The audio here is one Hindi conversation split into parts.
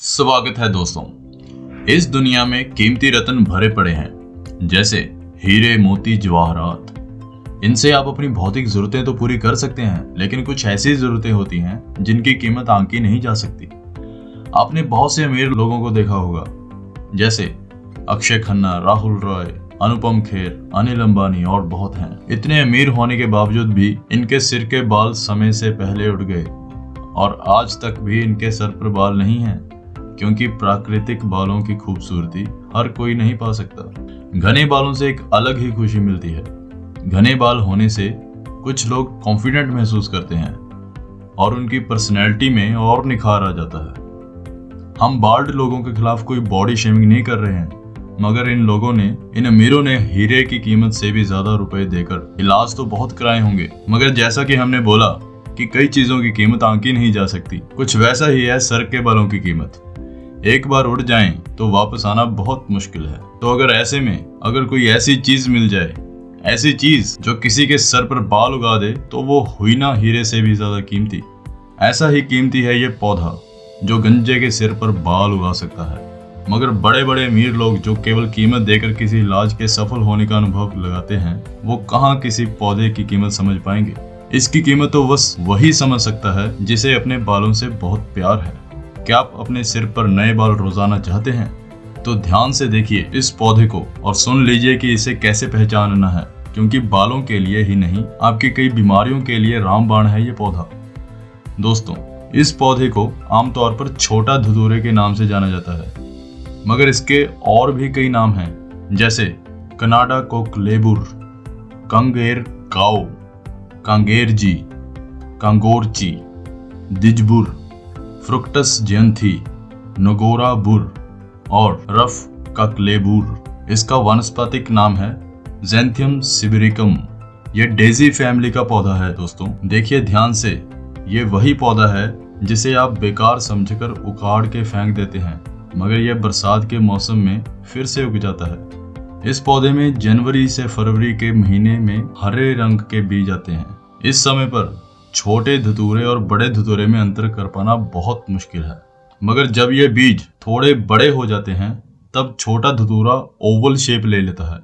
स्वागत है दोस्तों। इस दुनिया में कीमती रत्न भरे पड़े हैं, जैसे हीरे, मोती, जवाहरात। इनसे आप अपनी भौतिक जरूरतें तो पूरी कर सकते हैं, लेकिन कुछ ऐसी जरूरतें होती हैं जिनकी कीमत आंकी नहीं जा सकती। आपने बहुत से अमीर लोगों को देखा होगा, जैसे अक्षय खन्ना, राहुल रॉय, अनुपम खेर, अनिल अंबानी और बहुत हैं। इतने अमीर होने के बावजूद भी इनके सिर के बाल समय से पहले उड़ गए और आज तक भी इनके सर पर बाल नहीं हैं, क्योंकि प्राकृतिक बालों की खूबसूरती हर कोई नहीं पा सकता। घने बालों से एक अलग ही खुशी मिलती है। घने बाल होने से कुछ लोग कॉन्फिडेंट महसूस करते हैं और उनकी पर्सनैलिटी में और निखार आ जाता है। हम बाल्ड लोगों के खिलाफ कोई बॉडी शेमिंग नहीं कर रहे हैं, मगर इन अमीरों ने हीरे की कीमत से भी ज्यादा रुपए देकर इलाज तो बहुत कराए होंगे, मगर जैसा कि हमने बोला कि कई चीजों की कीमत आंकी नहीं जा सकती, कुछ वैसा ही है सर के बालों की कीमत। एक बार उड़ जाएं तो वापस आना बहुत मुश्किल है। तो अगर कोई ऐसी चीज मिल जाए, ऐसी चीज जो किसी के सर पर बाल उगा दे, तो वो हुई ना हीरे से भी ज्यादा कीमती। ऐसा ही कीमती है ये पौधा जो गंजे के सिर पर बाल उगा सकता है। मगर बड़े बड़े अमीर लोग जो केवल कीमत देकर किसी इलाज के सफल होने का अनुभव लगाते हैं, वो कहाँ किसी पौधे की कीमत समझ पाएंगे। इसकी कीमत तो बस वही समझ सकता है जिसे अपने बालों से बहुत प्यार है। क्या आप अपने सिर पर नए बाल रोजाना चाहते हैं? तो ध्यान से देखिए इस पौधे को और सुन लीजिए कि इसे कैसे पहचानना है, क्योंकि बालों के लिए ही नहीं, आपकी कई बीमारियों के लिए रामबाण है ये पौधा। दोस्तों, इस पौधे को आमतौर पर छोटा धतूरे के नाम से जाना जाता है, मगर इसके और भी कई नाम हैं, जैसे कनाडा कोकलेबुर, कंगेर काओ, कांगेरजी, कांगोरची, दिजबुर, फ्रुक्टस जयंती, नगोरा बुर और रफ काकलेबुर। इसका वानस्पतिक नाम है ज़ैंथियम सिबेरिकम। ये डेजी फैमिली का पौधा है। दोस्तों देखिए ध्यान से, ये वही पौधा है जिसे आप बेकार समझकर उखाड़ के फेंक देते हैं, मगर यह बरसात के मौसम में फिर से उग जाता है। इस पौधे में जनवरी से फरवरी के महीने में हरे रंग के बीज आते हैं। इस समय पर छोटे धतूरे और बड़े धतूरे में अंतर कर पाना बहुत मुश्किल है, मगर जब ये बीज थोड़े बड़े हो जाते हैं, तब छोटा धतूरा ओवल शेप ले लेता है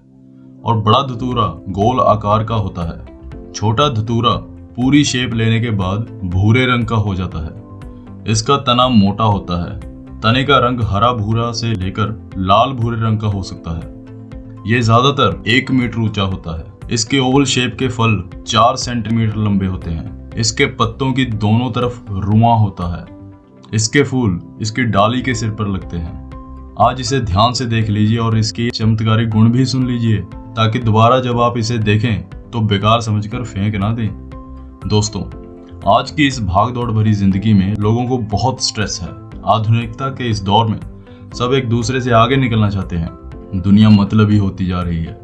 और बड़ा धतूरा गोल आकार का होता है। छोटा धतूरा पूरी शेप लेने के बाद भूरे रंग का हो जाता है। इसका तना मोटा होता है। तने का रंग हरा भूरा से लेकर लाल भूरे रंग का हो सकता है। ये ज्यादातर 1 मीटर ऊंचा होता है। इसके ओवल शेप के फल 4 सेंटीमीटर लंबे होते हैं। इसके पत्तों की दोनों तरफ रुआं होता है। इसके फूल इसकी डाली के सिर पर लगते हैं। आज इसे ध्यान से देख लीजिए और इसके चमत्कारी गुण भी सुन लीजिए, ताकि दोबारा जब आप इसे देखें तो बेकार समझकर फेंक ना दें। दोस्तों, आज की इस भागदौड़ भरी जिंदगी में लोगों को बहुत स्ट्रेस है। आधुनिकता के इस दौर में सब एक दूसरे से आगे निकलना चाहते हैं। दुनिया मतलबी होती जा रही है।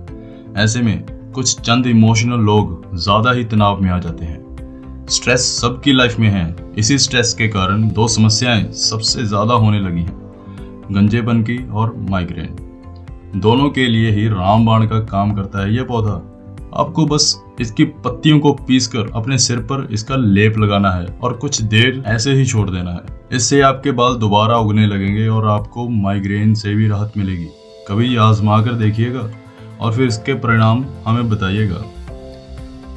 ऐसे में कुछ चंद इमोशनल लोग ज्यादा ही तनाव में आ जाते हैं। स्ट्रेस सबकी लाइफ में है। इसी स्ट्रेस के कारण 2 समस्याएं सबसे ज्यादा होने लगी हैं, गंजेपन की और माइग्रेन। दोनों के लिए ही रामबाण का काम करता है यह पौधा। आपको बस इसकी पत्तियों को पीसकर अपने सिर पर इसका लेप लगाना है और कुछ देर ऐसे ही छोड़ देना है। इससे आपके बाल दोबारा उगने लगेंगे और आपको माइग्रेन से भी राहत मिलेगी। कभी आजमा कर देखिएगा और फिर इसके परिणाम हमें बताइएगा।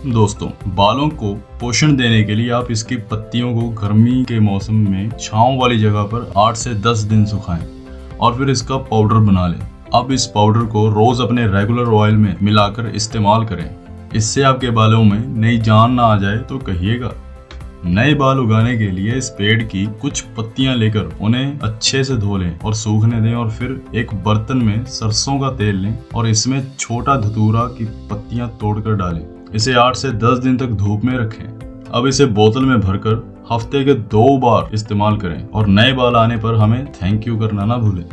दोस्तों, बालों को पोषण देने के लिए आप इसकी पत्तियों को गर्मी के मौसम में छांव वाली जगह पर 8 से 10 दिन सुखाएं और फिर इसका पाउडर बना लें। अब इस पाउडर को रोज अपने रेगुलर ऑयल में मिलाकर इस्तेमाल करें। इससे आपके बालों में नई जान ना आ जाए तो कहिएगा। नए बाल उगाने के लिए इस पेड़ की कुछ पत्तियां लेकर उन्हें अच्छे से धो लें और सूखने दें, और फिर एक बर्तन में सरसों का तेल लें और इसमें छोटा धतूरा की पत्तियां तोड़कर डालें। इसे 8 से 10 दिन तक धूप में रखें। अब इसे बोतल में भरकर हफ्ते के 2 बार इस्तेमाल करें और नए बाल आने पर हमें थैंक यू करना ना भूलें।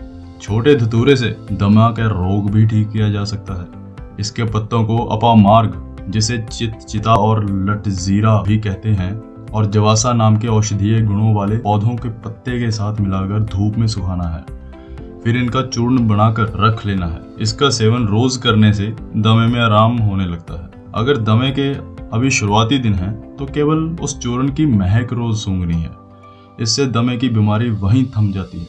छोटे धतूरे से दमा का रोग भी ठीक किया जा सकता है। इसके पत्तों को अपामार्ग, जिसे चिता और लटजीरा भी कहते हैं, और जवासा नाम के औषधीय गुणों वाले पौधों के पत्ते के साथ मिलाकर धूप में सुखाना है। फिर इनका चूर्ण बनाकर रख लेना है। इसका सेवन रोज करने से दमे में आराम होने लगता है। अगर दमे के अभी शुरुआती दिन है तो केवल उस चूर्ण की महक रोज सूंघनी है। इससे दमे की बीमारी वहीं थम जाती है।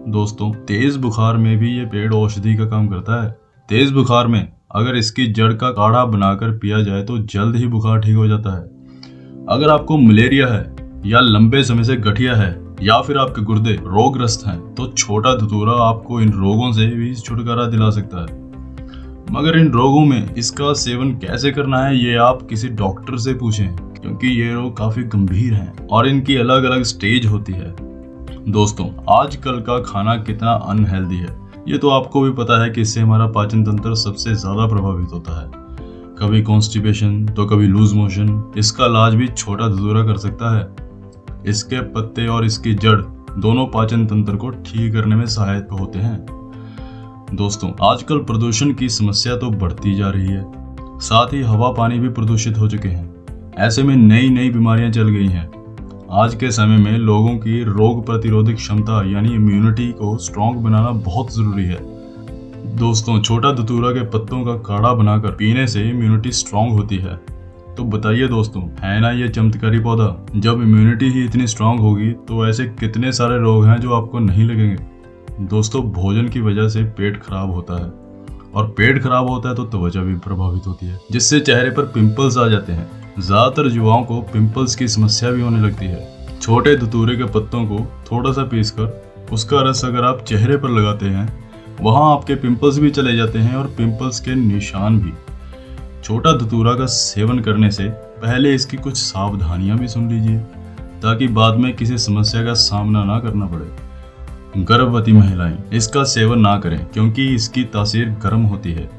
दोस्तों तेज बुखार में भी ये पेड़ औषधि का काम करता है। तेज बुखार में अगर इसकी जड़ का काढ़ा बनाकर पिया जाए तो जल्द ही बुखार ठीक हो जाता है। अगर आपको मलेरिया है या लंबे समय से गठिया है या फिर आपके गुर्दे रोगग्रस्त हैं तो छोटा धतूरा आपको इन रोगों से भी छुटकारा दिला सकता है। मगर इन रोगों में इसका सेवन कैसे करना है ये आप किसी डॉक्टर से पूछें, क्योंकि ये रोग काफी गंभीर हैं और इनकी अलग अलग स्टेज होती है। दोस्तों आजकल का खाना कितना अनहेल्दी है ये तो आपको भी पता है कि इससे हमारा पाचन तंत्र सबसे ज्यादा प्रभावित होता है। कभी कॉन्स्टिपेशन तो कभी लूज मोशन। इसका इलाज भी छोटा धतूरा कर सकता है। इसके पत्ते और इसकी जड़ दोनों पाचन तंत्र को ठीक करने में सहायक होते हैं। दोस्तों आजकल प्रदूषण की समस्या तो बढ़ती जा रही है, साथ ही हवा पानी भी प्रदूषित हो चुके हैं। ऐसे में नई नई बीमारियां चल गई हैं। आज के समय में लोगों की रोग प्रतिरोधक क्षमता यानी इम्यूनिटी को स्ट्रॉन्ग बनाना बहुत जरूरी है। दोस्तों छोटा धतूरा के पत्तों का काढ़ा बनाकर पीने से इम्यूनिटी स्ट्रॉन्ग होती है। तो बताइए दोस्तों, है ना ये चमत्कारी पौधा? जब इम्यूनिटी ही इतनी स्ट्रॉन्ग होगी तो ऐसे कितने सारे रोग हैं जो आपको नहीं लगेंगे। दोस्तों भोजन की वजह से पेट खराब होता है और पेट खराब होता है तो त्वचा भी प्रभावित होती है, जिससे चेहरे पर पिंपल्स आ जाते हैं। ज्यादातर युवाओं को पिंपल्स की समस्या भी होने लगती है। छोटे धतूरे के पत्तों को थोड़ा सा पीसकर उसका रस अगर आप चेहरे पर लगाते हैं वहां आपके पिंपल्स भी चले जाते हैं और पिंपल्स के निशान भी। छोटा धतूरा का सेवन करने से पहले इसकी कुछ सावधानियां भी सुन लीजिए ताकि बाद में किसी समस्या का सामना ना करना पड़े। गर्भवती महिलाएं इसका सेवन ना करें क्योंकि इसकी तासीर गर्म होती है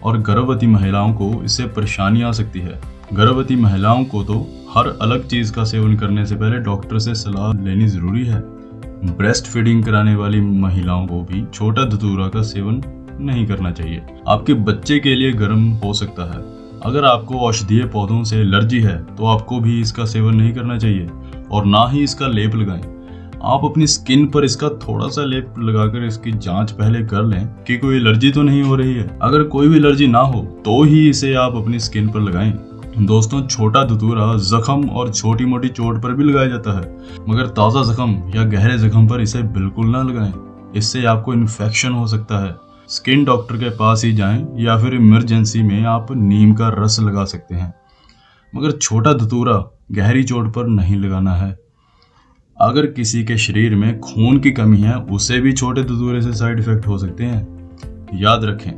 और गर्भवती महिलाओं को इससे परेशानी आ सकती है। गर्भवती महिलाओं को तो हर अलग चीज का सेवन करने से पहले डॉक्टर से सलाह लेनी जरूरी है। ब्रेस्ट फीडिंग कराने वाली महिलाओं को भी छोटा धतूरा का सेवन नहीं करना चाहिए। आपके बच्चे के लिए गर्म हो सकता है। अगर आपको औषधीय पौधों से एलर्जी है तो आपको भी इसका सेवन नहीं करना चाहिए और ना ही इसका लेप लगाएं। आप अपनी स्किन पर इसका थोड़ा सा लेप लगाकर इसकी जांच पहले कर लें कि कोई एलर्जी तो नहीं हो रही है। अगर कोई भी एलर्जी ना हो तो ही इसे आप अपनी स्किन पर लगाएं। दोस्तों छोटा धतूरा जख्म और छोटी मोटी चोट पर भी लगाया जाता है, मगर ताज़ा जख्म या गहरे जख्म पर इसे बिल्कुल ना लगाएं। इससे आपको इन्फेक्शन हो सकता है। स्किन डॉक्टर के पास ही जाएं या फिर इमरजेंसी में आप नीम का रस लगा सकते हैं, मगर छोटा धतूरा गहरी चोट पर नहीं लगाना है। अगर किसी के शरीर में खून की कमी है उसे भी छोटे धतूरे से साइड इफेक्ट हो सकते हैं। याद रखें,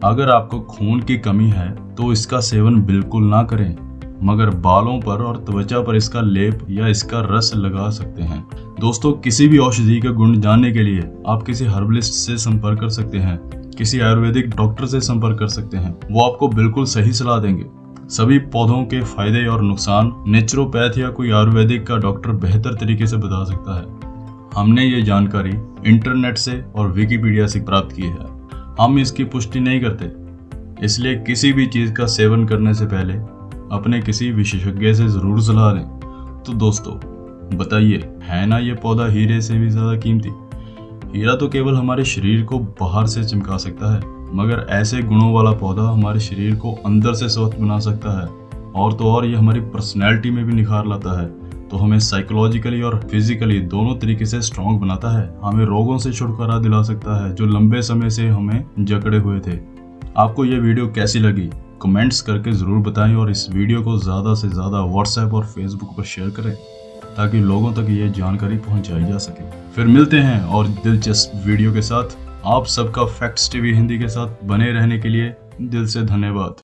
अगर आपको खून की कमी है तो इसका सेवन बिल्कुल ना करें, मगर बालों पर और त्वचा पर इसका लेप या इसका रस लगा सकते हैं। दोस्तों किसी भी औषधि का गुण जानने के लिए आप किसी हर्बलिस्ट से संपर्क कर सकते हैं, किसी आयुर्वेदिक डॉक्टर से संपर्क कर सकते हैं। वो आपको बिल्कुल सही सलाह देंगे। सभी पौधों के फायदे और नुकसान नेचुरोपैथ या कोई आयुर्वेदिक का डॉक्टर बेहतर तरीके से बता सकता है। हमने ये जानकारी इंटरनेट से और विकिपीडिया से प्राप्त की है। हम इसकी पुष्टि नहीं करते, इसलिए किसी भी चीज का सेवन करने से पहले अपने किसी विशेषज्ञ से जरूर सलाह लें। तो दोस्तों बताइए, है ना ये पौधा हीरे से भी ज्यादा कीमती? हीरा तो केवल हमारे शरीर को बाहर से चमका सकता है, मगर ऐसे गुणों वाला पौधा हमारे शरीर को अंदर से स्वस्थ बना सकता है। और तो और ये हमारी पर्सनैलिटी में भी निखार लाता है, तो हमें साइकोलॉजिकली और फिजिकली दोनों तरीके से स्ट्रॉन्ग बनाता है। हमें रोगों से छुटकारा दिला सकता है जो लंबे समय से हमें जकड़े हुए थे। आपको ये वीडियो कैसी लगी कमेंट्स करके ज़रूर बताएं और इस वीडियो को ज़्यादा से ज़्यादा व्हाट्सएप और फेसबुक पर शेयर करें ताकि लोगों तक ये जानकारी पहुंचाई जा सके। फिर मिलते हैं और दिलचस्प वीडियो के साथ। आप सबका फैक्ट्स टीवी हिंदी के साथ बने रहने के लिए दिल से धन्यवाद।